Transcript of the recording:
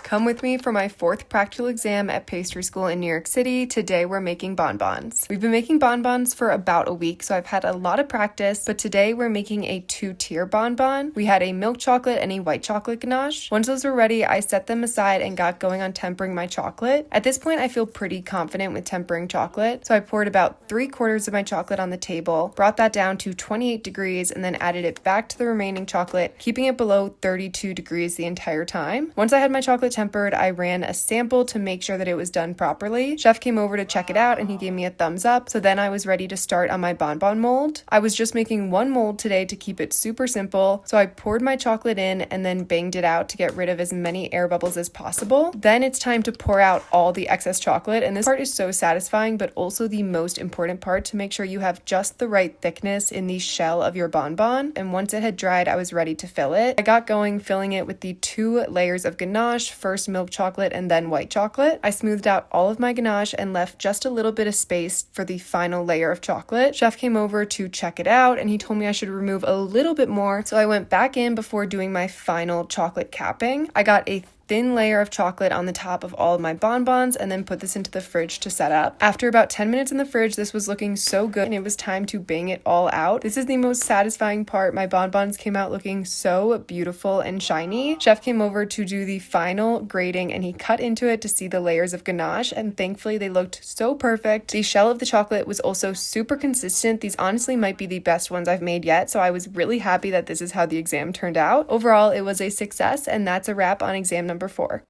Come with me for my 4th practical exam at pastry school in New York City. Today we're making bonbons. We've been making bonbons for about a week, so I've had a lot of practice, but today we're making a 2-tier bonbon. We had a milk chocolate and a white chocolate ganache. Once those were ready, I set them aside and got going on tempering my chocolate. At this point, I feel pretty confident with tempering chocolate, so I poured about 3/4 of my chocolate on the table, brought that down to 28 degrees, and then added it back to the remaining chocolate, keeping it below 32 degrees the entire time. Once I had my chocolate tempered, I ran a sample to make sure that it was done properly. Chef came over to check it out and he gave me a thumbs up, so then I was ready to start on my bonbon mold. I was just making one mold today to keep it super simple, so I poured my chocolate in and then banged it out to get rid of as many air bubbles as possible. Then it's time to pour out all the excess chocolate, and this part is so satisfying, but also the most important part to make sure you have just the right thickness in the shell of your bonbon. And once it had dried, I was ready to fill it. I got going filling it with the 2 layers of ganache, first milk chocolate and then white chocolate. I smoothed out all of my ganache and left just a little bit of space for the final layer of chocolate. Chef came over to check it out and he told me I should remove a little bit more, so I went back in before doing my final chocolate capping. I got a thin layer of chocolate on the top of all of my bonbons and then put this into the fridge to set up. After about 10 minutes in the fridge, this was looking so good and it was time to bang it all out. This is the most satisfying part. My bonbons came out looking so beautiful and shiny. Chef came over to do the final grating and he cut into it to see the layers of ganache, and thankfully they looked so perfect. The shell of the chocolate was also super consistent. These honestly might be the best ones I've made yet, so I was really happy that this is how the exam turned out. Overall, it was a success, and that's a wrap on exam number 4.